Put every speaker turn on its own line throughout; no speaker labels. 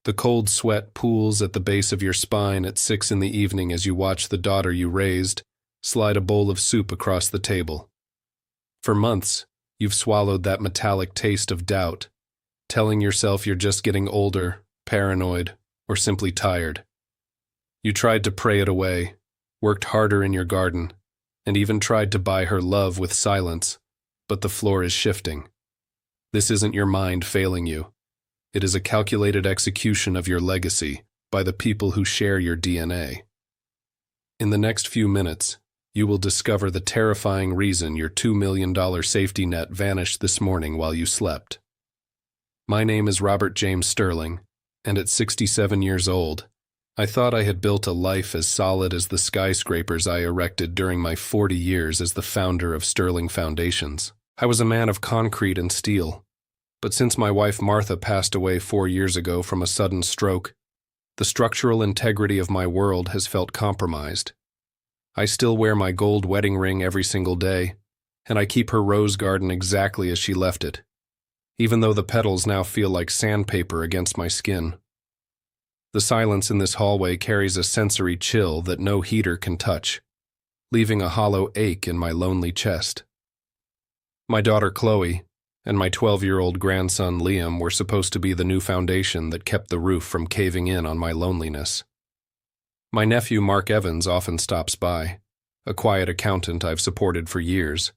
The cold sweat pools at the base of your spine at 6 in the evening as you watch the daughter you raised slide a bowl of soup across the table. For months, you've swallowed that metallic taste of doubt, telling yourself you're just getting older, paranoid, or simply tired. You tried to pray it away, worked harder in your garden, and even tried to buy her love with silence, but the floor is shifting. This isn't your mind failing you. It is a calculated execution of your legacy by the people who share your DNA. In the next few minutes, you will discover the terrifying reason your $2 million safety net vanished this morning while you slept. My name is Robert James Sterling, and at 67 years old, I thought I had built a life as solid as the skyscrapers I erected during my 40 years as the founder of Sterling Foundations. I was a man of concrete and steel, but since my wife Martha passed away 4 years ago from a sudden stroke, the structural integrity of my world has felt compromised. I still wear my gold wedding ring every single day, and I keep her rose garden exactly as she left it, even though the petals now feel like sandpaper against my skin. The silence in this hallway carries a sensory chill that no heater can touch, leaving a hollow ache in my lonely chest. My daughter Chloe and my 12-year-old grandson Liam were supposed to be the new foundation that kept the roof from caving in on my loneliness. My nephew Mark Evans often stops by, a quiet accountant I've supported for years,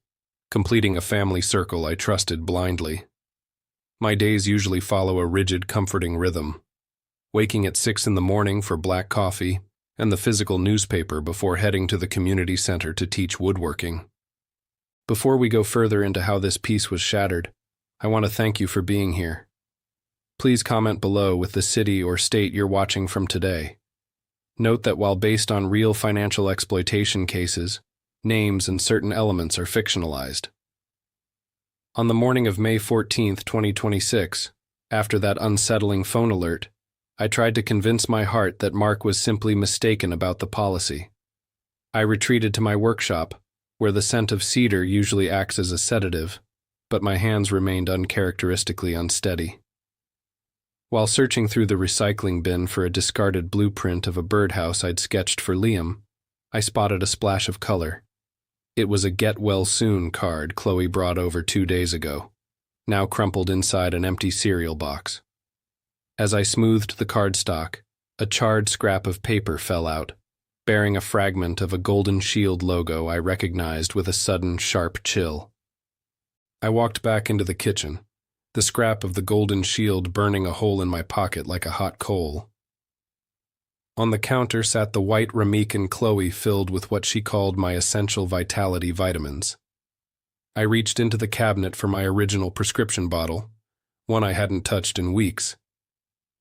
completing a family circle I trusted blindly. My days usually follow a rigid, comforting rhythm, waking at 6 in the morning for black coffee and the physical newspaper before heading to the community center to teach woodworking. Before we go further into how this peace was shattered, I want to thank you for being here. Please comment below with the city or state you're watching from today. Note that while based on real financial exploitation cases, names and certain elements are fictionalized. On the morning of May 14, 2026, after that unsettling phone alert, I tried to convince my heart that Mark was simply mistaken about the policy. I retreated to my workshop, where the scent of cedar usually acts as a sedative, but my hands remained uncharacteristically unsteady. While searching through the recycling bin for a discarded blueprint of a birdhouse I'd sketched for Liam, I spotted a splash of color. It was a "Get Well Soon" card Chloe brought over 2 days ago, now crumpled inside an empty cereal box. As I smoothed the cardstock, a charred scrap of paper fell out, bearing a fragment of a Golden Shield logo I recognized with a sudden, sharp chill. I walked back into the kitchen, the scrap of the Golden Shield burning a hole in my pocket like a hot coal. On the counter sat the white Ramekin Chloe filled with what she called my essential vitality vitamins. I reached into the cabinet for my original prescription bottle, one I hadn't touched in weeks.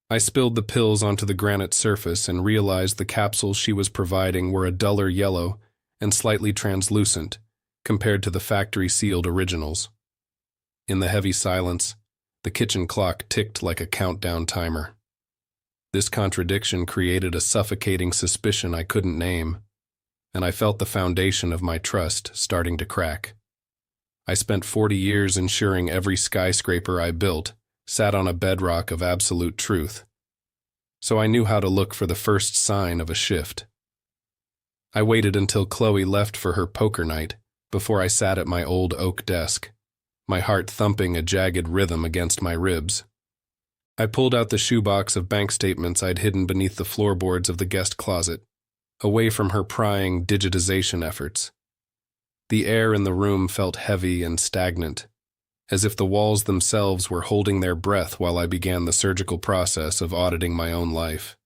I spilled the pills onto the granite surface and realized the capsules she was providing were a duller yellow and slightly translucent compared to the factory-sealed originals. In the heavy silence, the kitchen clock ticked like a countdown timer. This contradiction created a suffocating suspicion I couldn't name, and I felt the foundation of my trust starting to crack. I spent 40 years ensuring every skyscraper I built sat on a bedrock of absolute truth, so I knew how to look for the first sign of a shift. I waited until Chloe left for her poker night before I sat at my old oak desk, my heart thumping a jagged rhythm against my ribs. I pulled out the shoebox of bank statements I'd hidden beneath the floorboards of the guest closet, away from her prying digitization efforts. The air in the room felt heavy and stagnant, as if the walls themselves were holding their breath while I began the surgical process of auditing my own life.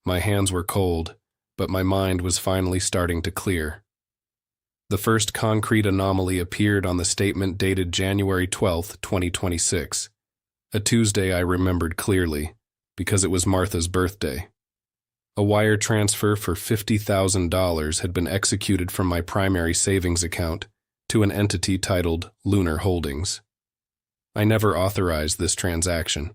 My hands were cold, but my mind was finally starting to clear. The first concrete anomaly appeared on the statement dated January 12, 2026, a Tuesday I remembered clearly, because it was Martha's birthday. A wire transfer for $50,000 had been executed from my primary savings account to an entity titled Lunar Holdings. I never authorized this transaction,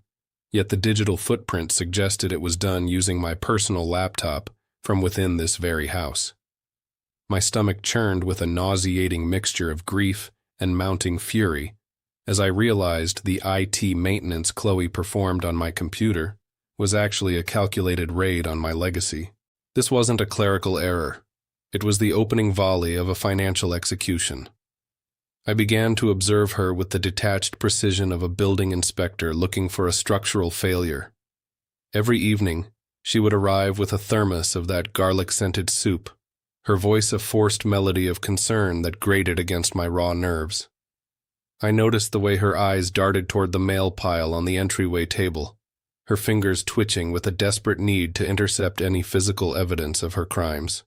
yet the digital footprint suggested it was done using my personal laptop from within this very house. My stomach churned with a nauseating mixture of grief and mounting fury as I realized the IT maintenance Chloe performed on my computer was actually a calculated raid on my legacy. This wasn't a clerical error. It was the opening volley of a financial execution. I began to observe her with the detached precision of a building inspector looking for a structural failure. Every evening, she would arrive with a thermos of that garlic-scented soup, her voice a forced melody of concern that grated against my raw nerves. I noticed the way her eyes darted toward the mail pile on the entryway table, her fingers twitching with a desperate need to intercept any physical evidence of her crimes.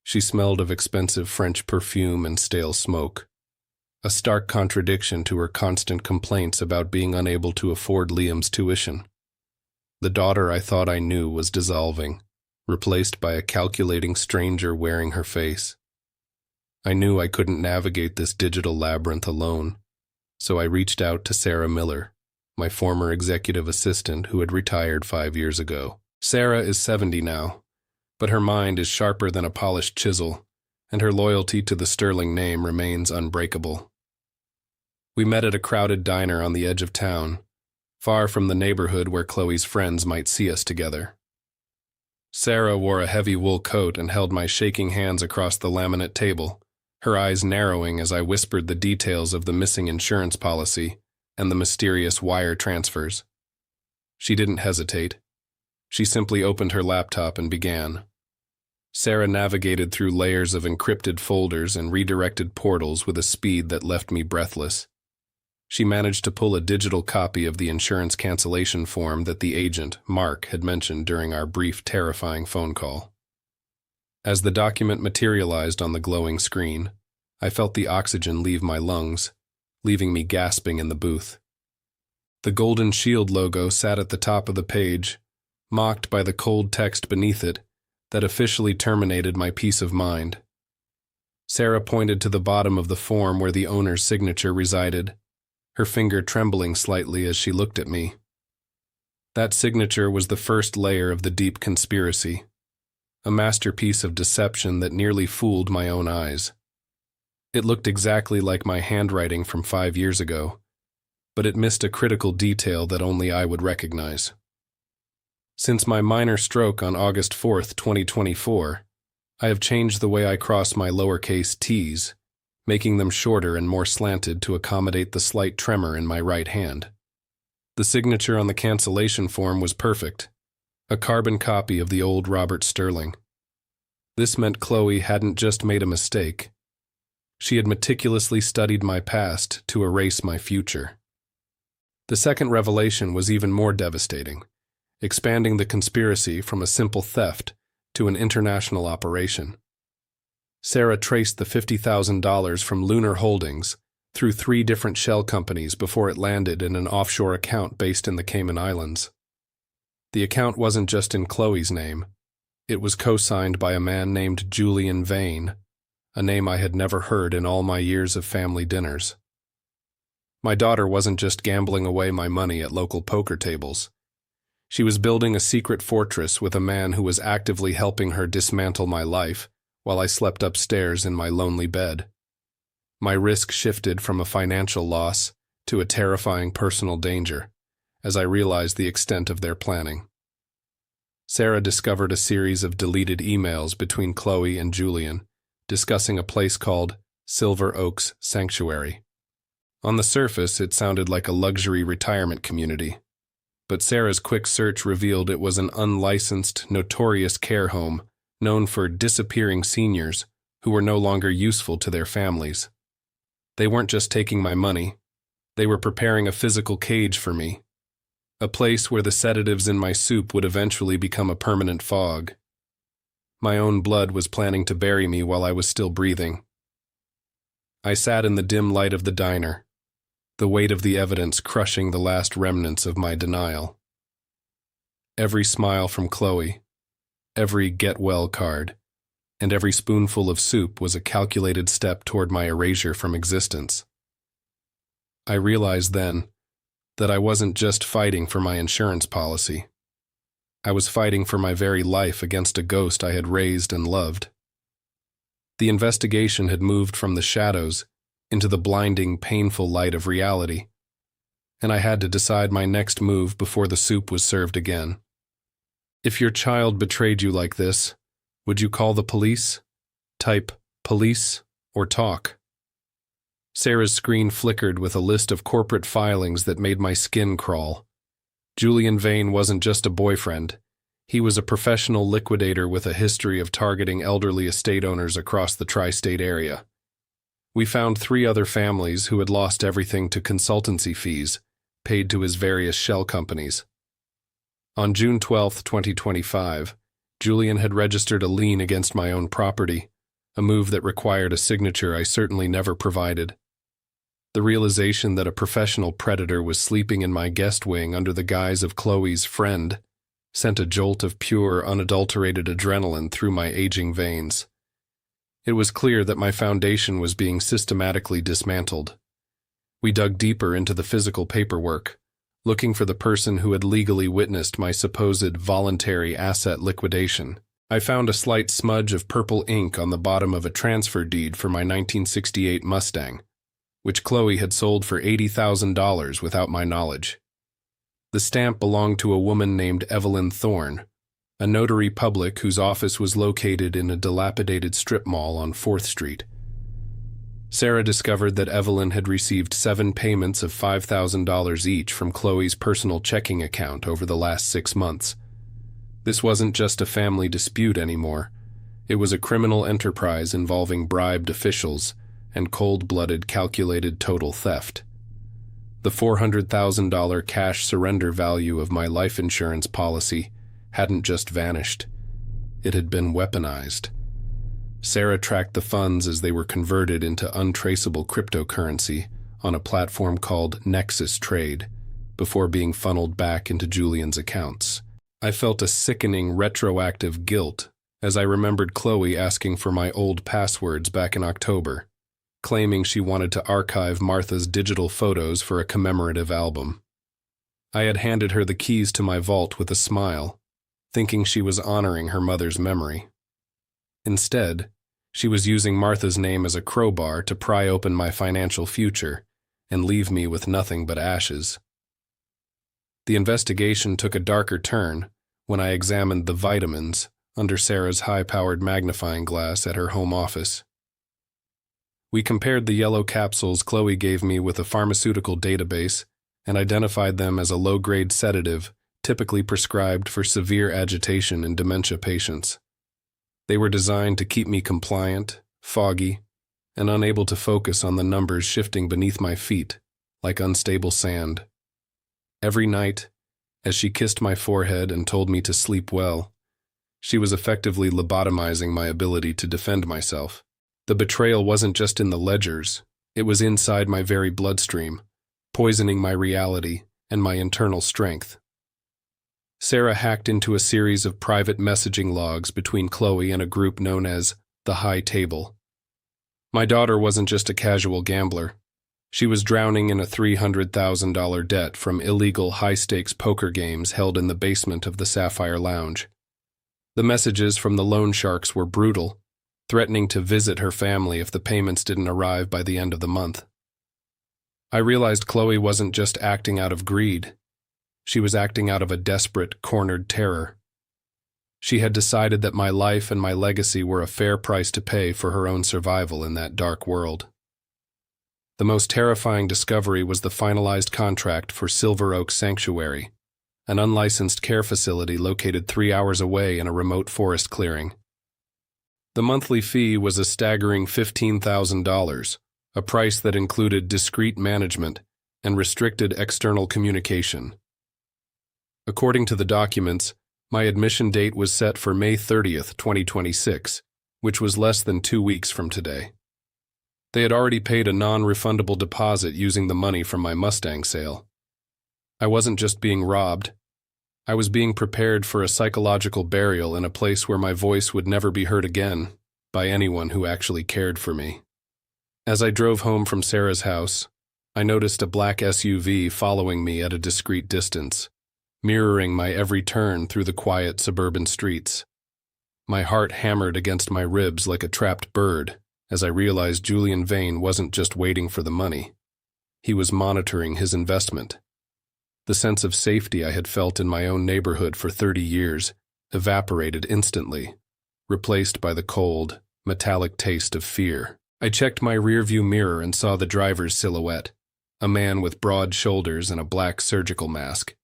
She smelled of expensive French perfume and stale smoke, a stark contradiction to her constant complaints about being unable to afford Liam's tuition. The daughter I thought I knew was dissolving, replaced by a calculating stranger wearing her face. I knew I couldn't navigate this digital labyrinth alone, so I reached out to Sarah Miller, my former executive assistant who had retired 5 years ago. Sarah is 70 now, but her mind is sharper than a polished chisel, and her loyalty to the Sterling name remains unbreakable. We met at a crowded diner on the edge of town, far from the neighborhood where Chloe's friends might see us together. Sarah wore a heavy wool coat and held my shaking hands across the laminate table, her eyes narrowing as I whispered the details of the missing insurance policy and the mysterious wire transfers. She didn't hesitate. She simply opened her laptop and began. Sarah navigated through layers of encrypted folders and redirected portals with a speed that left me breathless. She managed to pull a digital copy of the insurance cancellation form that the agent, Mark, had mentioned during our brief, terrifying phone call. As the document materialized on the glowing screen, I felt the oxygen leave my lungs, leaving me gasping in the booth. The Golden Shield logo sat at the top of the page, mocked by the cold text beneath it that officially terminated my peace of mind. Sarah pointed to the bottom of the form where the owner's signature resided, her finger trembling slightly as she looked at me. That signature was the first layer of the deep conspiracy, a masterpiece of deception that nearly fooled my own eyes. It looked exactly like my handwriting from 5 years ago, but it missed a critical detail that only I would recognize. Since my minor stroke on August 4th, 2024, I have changed the way I cross my lowercase t's, making them shorter and more slanted to accommodate the slight tremor in my right hand. The signature on the cancellation form was perfect, a carbon copy of the old Robert Sterling. This meant Chloe hadn't just made a mistake. She had meticulously studied my past to erase my future. The second revelation was even more devastating, expanding the conspiracy from a simple theft to an international operation. Sarah traced the $50,000 from Lunar Holdings through 3 different shell companies before it landed in an offshore account based in the Cayman Islands. The account wasn't just in Chloe's name. It was co-signed by a man named Julian Vane, a name I had never heard in all my years of family dinners. My daughter wasn't just gambling away my money at local poker tables. She was building a secret fortress with a man who was actively helping her dismantle my life while I slept upstairs in my lonely bed. My risk shifted from a financial loss to a terrifying personal danger as I realized the extent of their planning. Sarah discovered a series of deleted emails between Chloe and Julian, discussing a place called Silver Oaks Sanctuary. On the surface, it sounded like a luxury retirement community, but Sarah's quick search revealed it was an unlicensed, notorious care home known for disappearing seniors who were no longer useful to their families. They weren't just taking my money, they were preparing a physical cage for me, a place where the sedatives in my soup would eventually become a permanent fog. My own blood was planning to bury me while I was still breathing. I sat in the dim light of the diner, the weight of the evidence crushing the last remnants of my denial. Every smile from Chloe, every get-well card, and every spoonful of soup was a calculated step toward my erasure from existence. I realized then that I wasn't just fighting for my insurance policy. I was fighting for my very life against a ghost I had raised and loved. The investigation had moved from the shadows into the blinding, painful light of reality, and I had to decide my next move before the soup was served again. If your child betrayed you like this, would you call the police? Type police or talk. Sarah's screen flickered with a list of corporate filings that made my skin crawl. Julian Vane wasn't just a boyfriend. He was a professional liquidator with a history of targeting elderly estate owners across the tri-state area. We found 3 other families who had lost everything to consultancy fees paid to his various shell companies. On June 12, 2025, Julian had registered a lien against my own property, a move that required a signature I certainly never provided. The realization that a professional predator was sleeping in my guest wing under the guise of Chloe's friend sent a jolt of pure, unadulterated adrenaline through my aging veins. It was clear that my foundation was being systematically dismantled. We dug deeper into the physical paperwork, looking for the person who had legally witnessed my supposed voluntary asset liquidation. I found a slight smudge of purple ink on the bottom of a transfer deed for my 1968 Mustang, which Chloe had sold for $80,000 without my knowledge. The stamp belonged to a woman named Evelyn Thorne, a notary public whose office was located in a dilapidated strip mall on 4th Street. Sarah discovered that Evelyn had received 7 payments of $5,000 each from Chloe's personal checking account over the last 6 months. This wasn't just a family dispute anymore. It was a criminal enterprise involving bribed officials and cold-blooded, calculated total theft. The $400,000 cash surrender value of my life insurance policy hadn't just vanished. It had been weaponized. Sarah tracked the funds as they were converted into untraceable cryptocurrency on a platform called Nexus Trade, before being funneled back into Julian's accounts. I felt a sickening retroactive guilt as I remembered Chloe asking for my old passwords back in October, claiming she wanted to archive Martha's digital photos for a commemorative album. I had handed her the keys to my vault with a smile, thinking she was honoring her mother's memory. Instead, she was using Martha's name as a crowbar to pry open my financial future and leave me with nothing but ashes. The investigation took a darker turn when I examined the vitamins under Sarah's high-powered magnifying glass at her home office. We compared the yellow capsules Chloe gave me with a pharmaceutical database and identified them as a low-grade sedative typically prescribed for severe agitation in dementia patients. They were designed to keep me compliant, foggy, and unable to focus on the numbers shifting beneath my feet like unstable sand. Every night, as she kissed my forehead and told me to sleep well, she was effectively lobotomizing my ability to defend myself. The betrayal wasn't just in the ledgers, it was inside my very bloodstream, poisoning my reality and my internal strength. Sarah hacked into a series of private messaging logs between Chloe and a group known as the High Table. My daughter wasn't just a casual gambler. She was drowning in a $300,000 debt from illegal high-stakes poker games held in the basement of the Sapphire Lounge. The messages from the loan sharks were brutal, threatening to visit her family if the payments didn't arrive by the end of the month. I realized Chloe wasn't just acting out of greed. She was acting out of a desperate, cornered terror. She had decided that my life and my legacy were a fair price to pay for her own survival in that dark world. The most terrifying discovery was the finalized contract for Silver Oak Sanctuary, an unlicensed care facility located 3 hours away in a remote forest clearing. The monthly fee was a staggering $15,000, a price that included discreet management and restricted external communication. According to the documents, my admission date was set for May 30th, 2026, which was less than 2 weeks from today. They had already paid a non-refundable deposit using the money from my Mustang sale. I wasn't just being robbed. I was being prepared for a psychological burial in a place where my voice would never be heard again by anyone who actually cared for me. As I drove home from Sarah's house, I noticed a black SUV following me at a discreet distance, mirroring my every turn through the quiet suburban streets. My heart hammered against my ribs like a trapped bird as I realized Julian Vane wasn't just waiting for the money. He was monitoring his investment. The sense of safety I had felt in my own neighborhood for 30 years evaporated instantly, replaced by the cold, metallic taste of fear. I checked my rearview mirror and saw the driver's silhouette, a man with broad shoulders and a black surgical mask.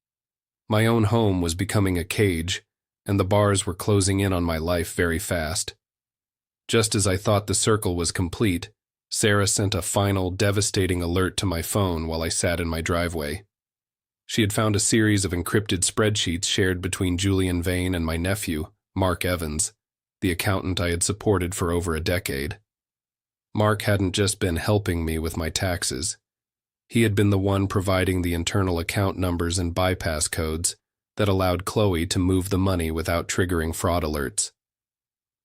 My own home was becoming a cage, and the bars were closing in on my life very fast. Just as I thought the circle was complete, Sarah sent a final, devastating alert to my phone while I sat in my driveway. She had found a series of encrypted spreadsheets shared between Julian Vane and my nephew, Mark Evans, the accountant I had supported for over a decade. Mark hadn't just been helping me with my taxes. He had been the one providing the internal account numbers and bypass codes that allowed Chloe to move the money without triggering fraud alerts.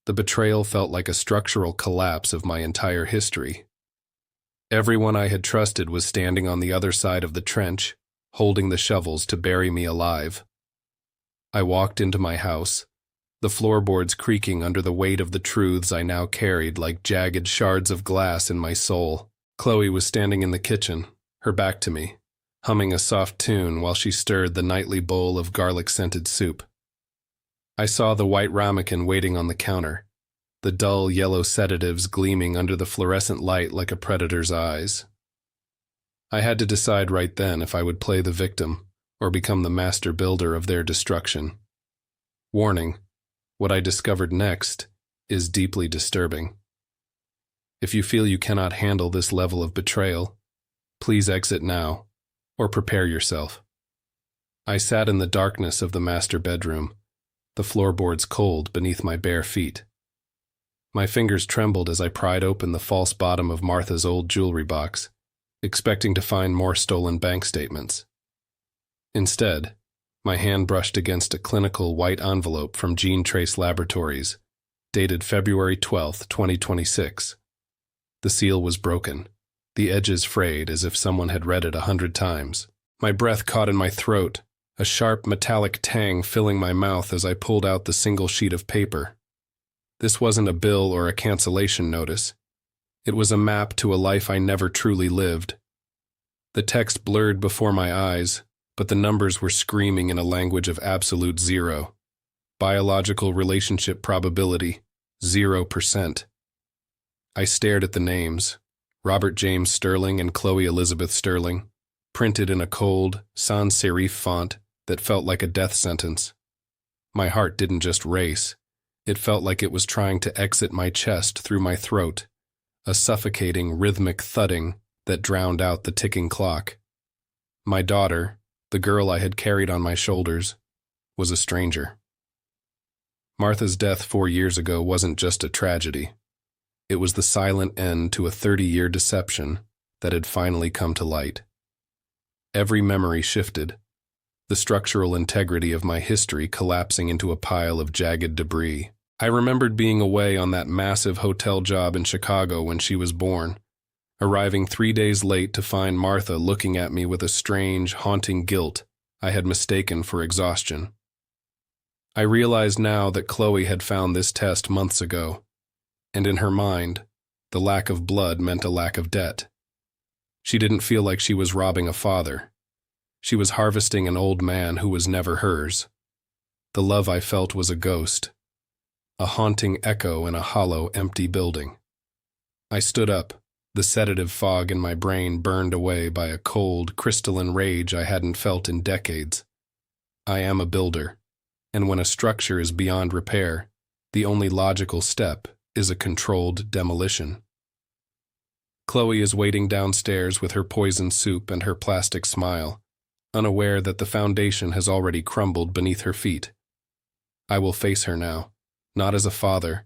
The betrayal felt like a structural collapse of my entire history. Everyone I had trusted was standing on the other side of the trench, holding the shovels to bury me alive. I walked into my house, the floorboards creaking under the weight of the truths I now carried like jagged shards of glass in my soul. Chloe was standing in the kitchen, her back to me, humming a soft tune while she stirred the nightly bowl of garlic-scented soup. I saw the white ramekin waiting on the counter, the dull yellow sedatives gleaming under the fluorescent light like a predator's eyes. I had to decide right then if I would play the victim or become the master builder of their destruction. Warning, what I discovered next is deeply disturbing. If you feel you cannot handle this level of betrayal, please exit now, or prepare yourself. I sat in the darkness of the master bedroom, the floorboards cold beneath my bare feet. My fingers trembled as I pried open the false bottom of Martha's old jewelry box, expecting to find more stolen bank statements. Instead, my hand brushed against a clinical white envelope from Gene Trace Laboratories, dated February 12, 2026. The seal was broken, the edges frayed as if someone had read it 100 times. My breath caught in my throat, a sharp metallic tang filling my mouth as I pulled out the single sheet of paper. This wasn't a bill or a cancellation notice. It was a map to a life I never truly lived. The text blurred before my eyes, but the numbers were screaming in a language of absolute zero. Biological relationship probability, 0%. I stared at the names, Robert James Sterling and Chloe Elizabeth Sterling, printed in a cold, sans serif font that felt like a death sentence. My heart didn't just race. It felt like it was trying to exit my chest through my throat, a suffocating, rhythmic thudding that drowned out the ticking clock. My daughter, the girl I had carried on my shoulders, was a stranger. Martha's death 4 years ago wasn't just a tragedy. It was the silent end to a 30-year deception that had finally come to light. Every memory shifted, the structural integrity of my history collapsing into a pile of jagged debris. I remembered being away on that massive hotel job in Chicago when she was born, arriving 3 days late to find Martha looking at me with a strange, haunting guilt I had mistaken for exhaustion. I realized now that Chloe had found this test months ago, and in her mind, the lack of blood meant a lack of debt. She didn't feel like she was robbing a father. She was harvesting an old man who was never hers. The love I felt was a ghost, a haunting echo in a hollow, empty building. I stood up, the sedative fog in my brain burned away by a cold, crystalline rage I hadn't felt in decades. I am a builder, and when a structure is beyond repair, the only logical step is a controlled demolition. Chloe is waiting downstairs with her poisoned soup and her plastic smile, unaware that the foundation has already crumbled beneath her feet. I will face her now, not as a father,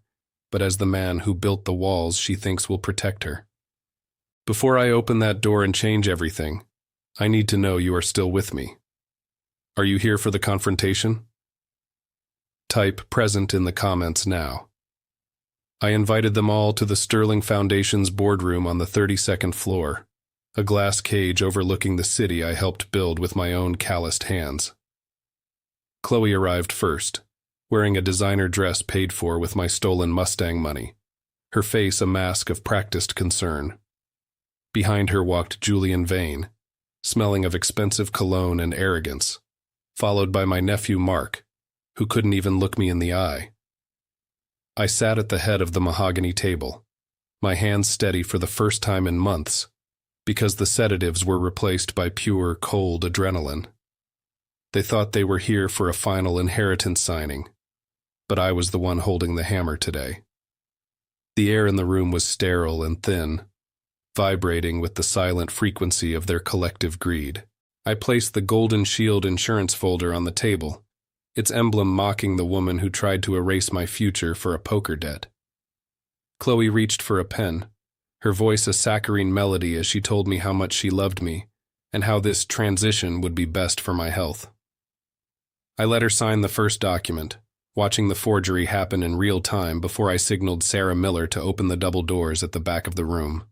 but as the man who built the walls she thinks will protect her. Before I open that door and change everything, I need to know you are still with me. Are you here for the confrontation? Type present in the comments now. I invited them all to the Sterling Foundation's boardroom on the 32nd floor, a glass cage overlooking the city I helped build with my own calloused hands. Chloe arrived first, wearing a designer dress paid for with my stolen Mustang money, her face a mask of practiced concern. Behind her walked Julian Vane, smelling of expensive cologne and arrogance, followed by my nephew Mark, who couldn't even look me in the eye. I sat at the head of the mahogany table, my hands steady for the first time in months, because the sedatives were replaced by pure, cold adrenaline. They thought they were here for a final inheritance signing, but I was the one holding the hammer today. The air in the room was sterile and thin, vibrating with the silent frequency of their collective greed. I placed the Golden Shield insurance folder on the table, its emblem mocking the woman who tried to erase my future for a poker debt. Chloe reached for a pen, her voice a saccharine melody as she told me how much she loved me and how this transition would be best for my health. I let her sign the first document, watching the forgery happen in real time before I signaled Sarah Miller to open the double doors at the back of the room.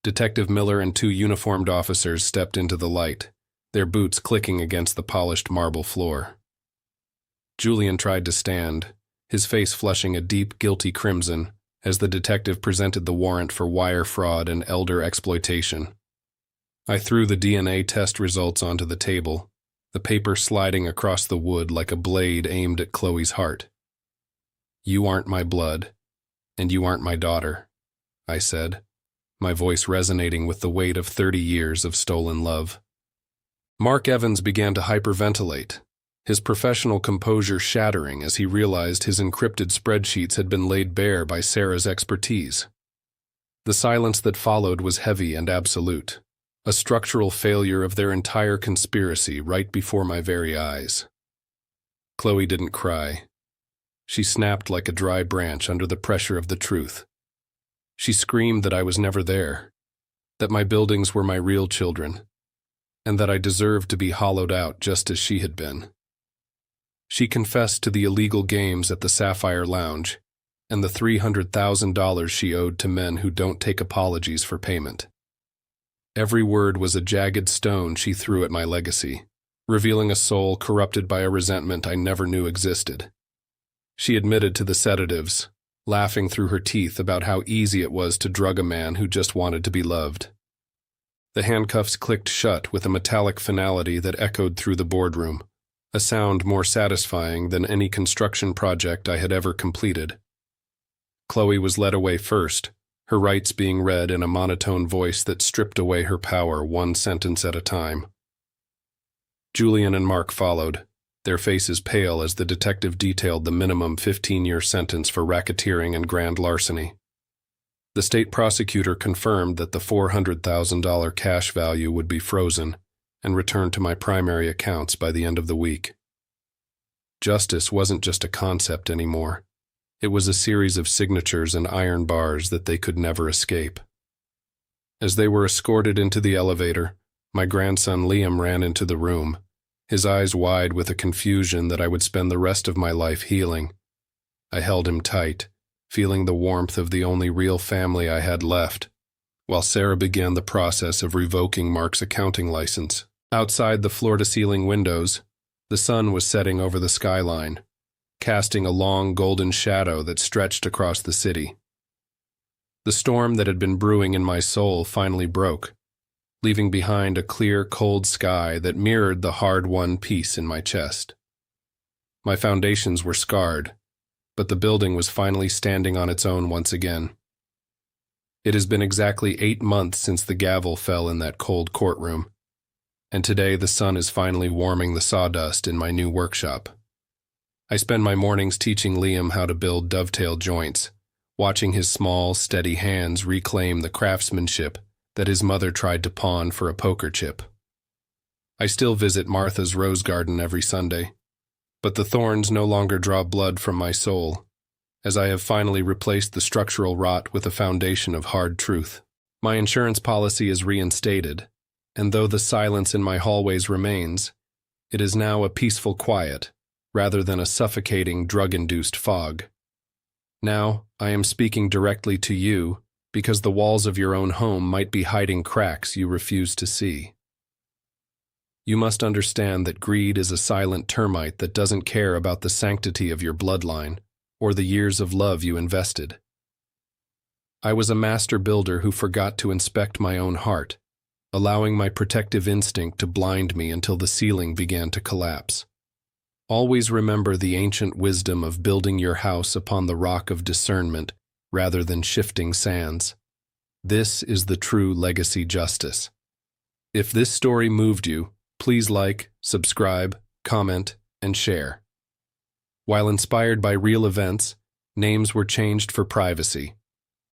Detective Miller and 2 uniformed officers stepped into the light, their boots clicking against the polished marble floor. Julian tried to stand, his face flushing a deep, guilty crimson as the detective presented the warrant for wire fraud and elder exploitation. I threw the DNA test results onto the table, the paper sliding across the wood like a blade aimed at Chloe's heart. "You aren't my blood, and you aren't my daughter," I said, my voice resonating with the weight of 30 years of stolen love. Mark Evans began to hyperventilate, his professional composure shattering as he realized his encrypted spreadsheets had been laid bare by Sarah's expertise. The silence that followed was heavy and absolute, a structural failure of their entire conspiracy right before my very eyes. Chloe didn't cry. She snapped like a dry branch under the pressure of the truth. She screamed that I was never there, that my buildings were my real children, and that I deserved to be hollowed out just as she had been. She confessed to the illegal games at the Sapphire Lounge and the $300,000 she owed to men who don't take apologies for payment. Every word was a jagged stone she threw at my legacy, revealing a soul corrupted by a resentment I never knew existed. She admitted to the sedatives, laughing through her teeth about how easy it was to drug a man who just wanted to be loved. The handcuffs clicked shut with a metallic finality that echoed through the boardroom, a sound more satisfying than any construction project I had ever completed. Chloe was led away first, her rights being read in a monotone voice that stripped away her power one sentence at a time. Julian and Mark followed, their faces pale as the detective detailed the minimum 15-year sentence for racketeering and grand larceny. The state prosecutor confirmed that the $400,000 cash value would be frozen and returned to my primary accounts by the end of the week. Justice wasn't just a concept anymore. It was a series of signatures and iron bars that they could never escape. As they were escorted into the elevator, my grandson Liam ran into the room, his eyes wide with a confusion that I would spend the rest of my life healing. I held him tight, feeling the warmth of the only real family I had left, while Sarah began the process of revoking Mark's accounting license. Outside the floor-to-ceiling windows, the sun was setting over the skyline, casting a long golden shadow that stretched across the city. The storm that had been brewing in my soul finally broke, leaving behind a clear, cold sky that mirrored the hard-won peace in my chest. My foundations were scarred, but the building was finally standing on its own once again. It has been exactly 8 months since the gavel fell in that cold courtroom, and today the sun is finally warming the sawdust in my new workshop. I spend my mornings teaching Liam how to build dovetail joints, watching his small, steady hands reclaim the craftsmanship that his mother tried to pawn for a poker chip. I still visit Martha's rose garden every Sunday, but the thorns no longer draw blood from my soul, as I have finally replaced the structural rot with a foundation of hard truth. My insurance policy is reinstated, and though the silence in my hallways remains, it is now a peaceful quiet, rather than a suffocating, drug-induced fog. Now, I am speaking directly to you, because the walls of your own home might be hiding cracks you refuse to see. You must understand that greed is a silent termite that doesn't care about the sanctity of your bloodline or the years of love you invested. I was a master builder who forgot to inspect my own heart, allowing my protective instinct to blind me until the ceiling began to collapse. Always remember the ancient wisdom of building your house upon the rock of discernment rather than shifting sands. This is the true legacy justice. If this story moved you, please like, subscribe, comment, and share. While inspired by real events, names were changed for privacy.